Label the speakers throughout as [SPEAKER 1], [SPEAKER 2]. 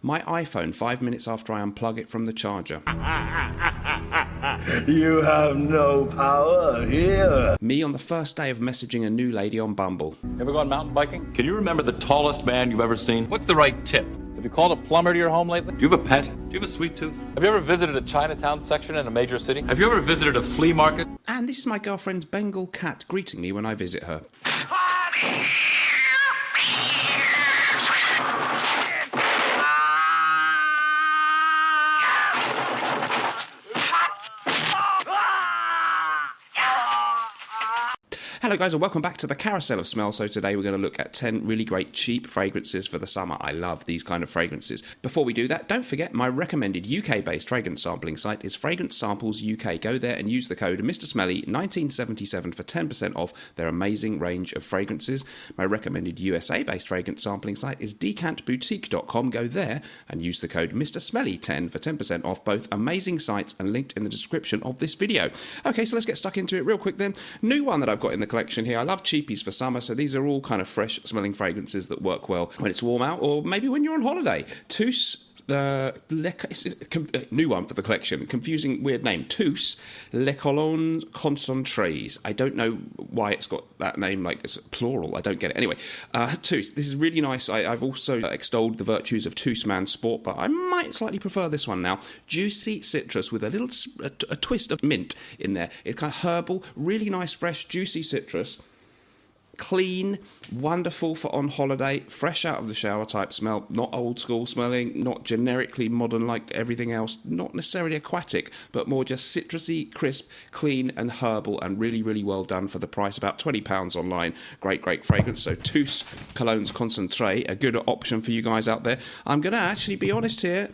[SPEAKER 1] My iPhone 5 minutes after I unplug it from the charger.
[SPEAKER 2] You have no power here.
[SPEAKER 1] Me on the first day of messaging a new lady on Bumble.
[SPEAKER 3] Ever gone mountain biking? Can you remember the tallest man you've ever seen? What's the right tip? Have you called a plumber to your home lately? Do you have a pet? Do you have a sweet tooth? Have you ever visited a Chinatown section in a major city? Have you ever visited a flea market?
[SPEAKER 1] And this is my girlfriend's Bengal cat greeting me when I visit her. Hello guys and welcome back to the Carousel of Smell. So today we're going to look at 10 really great cheap fragrances for the summer. I love these kind of fragrances. Before we do that, don't forget my recommended UK-based fragrance sampling site is Fragrance Samples UK. Go there and use the code Mr. Smelly 1977 for 10% off their amazing range of fragrances. My recommended USA-based fragrance sampling site is decantboutique.com. Go there and use the code Mr. Smelly 10 for 10% off both amazing sites and linked in the description of this video. Okay, so let's get stuck into it real quick then. New one that I've got in the collection here. I love cheapies for summer, so these are all kind of fresh smelling fragrances that work well when it's warm out or maybe when you're on holiday. Tous, new one for the collection, confusing weird name, Tous Les Colons Concentrés. I don't know why it's got that name, like it's plural, I don't get it. Anyway, Tous, this is really nice. I've also extolled the virtues of Tous Man Sport, but I might slightly prefer this one now. Juicy citrus with a little a twist of mint in there. It's kind of herbal, really nice, fresh, juicy citrus. Clean, wonderful for on holiday, fresh out of the shower type smell, not old school smelling, not generically modern like everything else, not necessarily aquatic, but more just citrusy, crisp, clean and herbal and really, really well done for the price, about £20 online. Great, great fragrance. So Tous Colognes Concentré, a good option for you guys out there. I'm going to actually be honest here.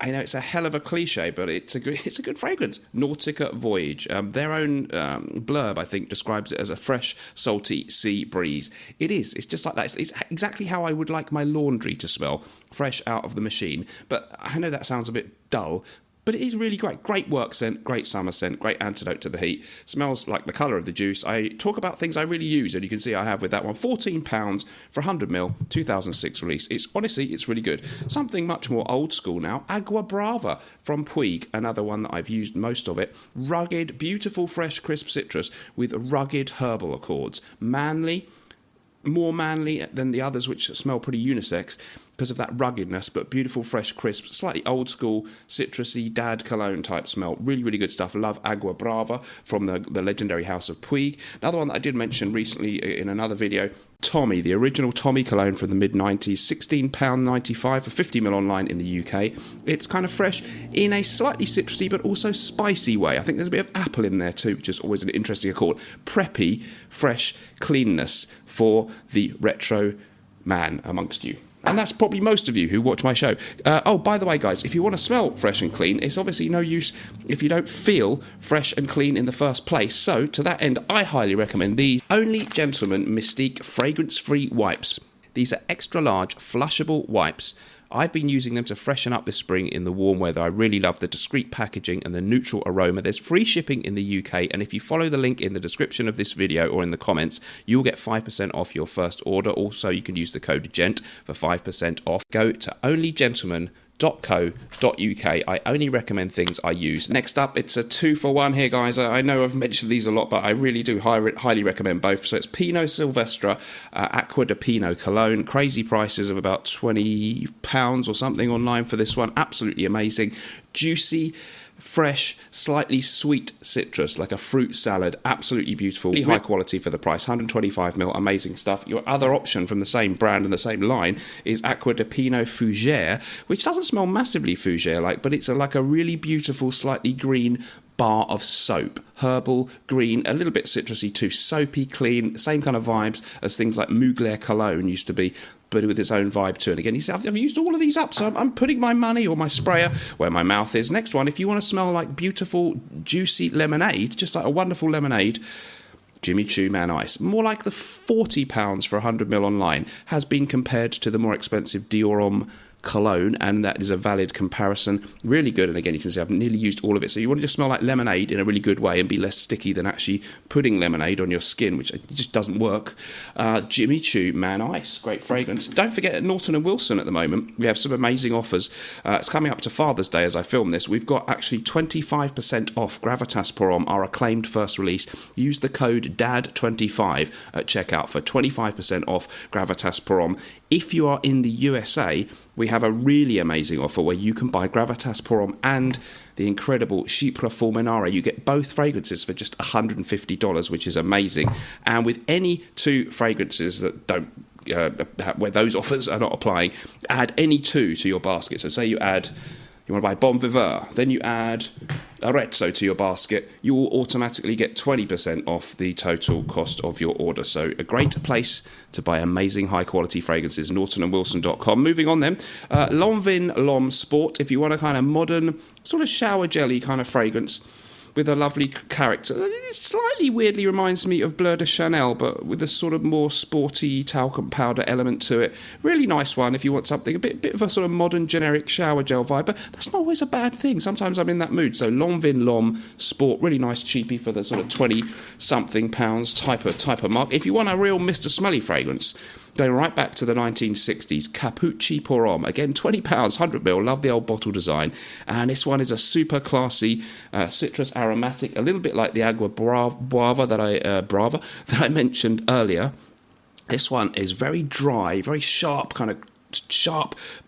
[SPEAKER 1] I know it's a hell of a cliche, but it's a good fragrance. Nautica Voyage. Their own blurb, I think, describes it as a fresh, salty sea breeze. It is. It's just like that. It's exactly how I would like my laundry to smell, fresh out of the machine. But I know that sounds a bit dull, but it is really great. Great work scent, great summer scent, great antidote to the heat. Smells like the colour of the juice. I talk about things I really use, and you can see I have with that one. £14 for 100ml, 2006 release. It's really good. Something much more old school now. Agua Brava from Puig, another one that I've used most of it. Rugged, beautiful, fresh, crisp citrus with rugged herbal accords. Manly, more manly than the others, which smell pretty unisex because of that ruggedness, but beautiful, fresh, crisp, slightly old school, citrusy, dad cologne type smell. Really, really good stuff. Love Agua Brava from the legendary house of Puig. Another one that I did mention recently in another video, Tommy, the original Tommy cologne from the mid-90s, £16.95 for 50ml online in the UK. It's kind of fresh in a slightly citrusy but also spicy way. I think there's a bit of apple in there too, which is always an interesting accord. Preppy, fresh cleanness for the retro man amongst you. And that's probably most of you who watch my show. Oh, by the way, guys, if you want to smell fresh and clean, it's obviously no use if you don't feel fresh and clean in the first place. So, to that end, I highly recommend these Only Gentleman Mystique Fragrance-Free Wipes. These are extra large, flushable wipes. I've been using them to freshen up this spring in the warm weather. I really love the discreet packaging and the neutral aroma. There's free shipping in the UK, and if you follow the link in the description of this video or in the comments, you'll get 5% off your first order. Also, you can use the code GENT for 5% off. Go to onlygentleman.co.uk. I only recommend things I use. Next up, it's a 2-for-1 here, guys. I know I've mentioned these a lot, but I really do highly recommend both. So it's Pino Silvestre Acqua di Pino Cologne. Crazy prices of about £20 or something online for this one. Absolutely amazing. Juicy, fresh, slightly sweet citrus, like a fruit salad. Absolutely beautiful. Really high quality for the price. 125ml, amazing stuff. Your other option from the same brand and the same line is Acqua di Pino Fougere, which doesn't smell massively fougere-like, but it's like a really beautiful, slightly green bar of soap. Herbal, green, a little bit citrusy too. Soapy, clean, same kind of vibes as things like Mugler Cologne used to be, but with its own vibe too. And again, you see, I've used all of these up, so I'm putting my money or my sprayer where my mouth is. Next one, if you want to smell like beautiful, juicy lemonade, just like a wonderful lemonade, Jimmy Choo Man Ice. More like the £40 for 100ml online has been compared to the more expensive Dior Homme cologne, and that is a valid comparison. Really good, and again, you can see I've nearly used all of it. So you want to just smell like lemonade in a really good way and be less sticky than actually putting lemonade on your skin, which just doesn't work. Jimmy Choo Man Ice, great fragrance. Don't forget, at Norton Wilson at the moment, we have some amazing offers. It's coming up to Father's Day as I film this. We've got actually 25% off Gravitas Pour Homme, our acclaimed first release. Use the code DAD25 at checkout for 25% off Gravitas Pour Homme. If you are in the USA, we have a really amazing offer where you can buy Gravitas Pour Homme and the incredible Chypre Fulminare. You get both fragrances for just $150, which is amazing. And with any two fragrances that don't where those offers are not applying, add any two to your basket. So say you want to buy Bon Viveur, then you add Arezzo to your basket, you will automatically get 20% off the total cost of your order. So a great place to buy amazing high quality fragrances, nortonandwilson.com. Moving on then, Lom Vin Sport, if you want a kind of modern, sort of shower jelly kind of fragrance with a lovely character. It slightly weirdly reminds me of Bleu de Chanel, but with a sort of more sporty talcum powder element to it. Really nice one if you want something, a bit of a sort of modern generic shower gel vibe, but that's not always a bad thing. Sometimes I'm in that mood. So Lom Vin Sport, really nice cheapie for the sort of 20-something pounds type of mark. If you want a real Mr. Smelly fragrance, going right back to the 1960s, Kapuchi Pom, again £20, 100ml, love the old bottle design, and this one is a super classy citrus aromatic, a little bit like the Agua Brava that I mentioned earlier. This one is very dry, very sharp,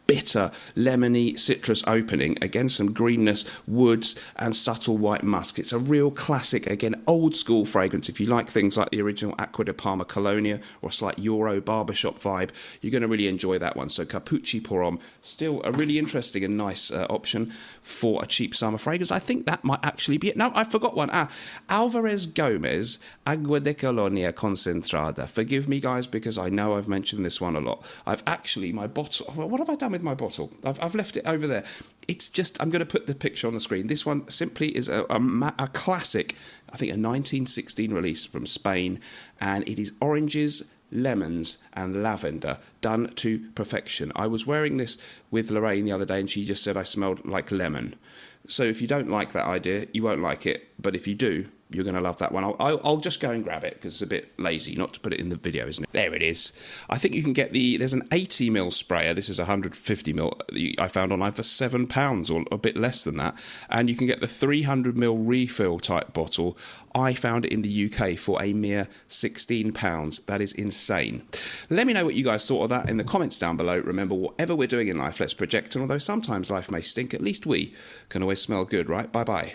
[SPEAKER 1] bitter, lemony citrus opening. Again, some greenness, woods, and subtle white musk. It's a real classic, again, old school fragrance. If you like things like the original Acqua di Parma Colonia or a slight Euro barbershop vibe, you're going to really enjoy that one. So Kapuchi Pom, still a really interesting and nice option for a cheap summer fragrance. I think that might actually be it. No, I forgot one. Alvarez Gomez Agua de Colonia Concentrada. Forgive me, guys, because I know I've mentioned this one a lot. I've actually, my bottle, what have I done with my bottle? I've left it over there. It's just, I'm going to put the picture on the screen. This one simply is a classic, I think a 1916 release from Spain, and it is oranges, lemons and lavender done to perfection. I was wearing this with Lorraine the other day and she just said I smelled like lemon. So if you don't like that idea, you won't like it. But if you do, you're going to love that one. I'll just go and grab it because it's a bit lazy not to put it in the video, isn't it? There it is. I think you can get there's an 80ml sprayer. This is 150ml I found online for £7 or a bit less than that. And you can get the 300ml refill type bottle. I found it in the UK for a mere £16. That is insane. Let me know what you guys thought of that in the comments down below. Remember, whatever we're doing in life, let's project. And although sometimes life may stink, at least we can always smell good, right? Bye-bye.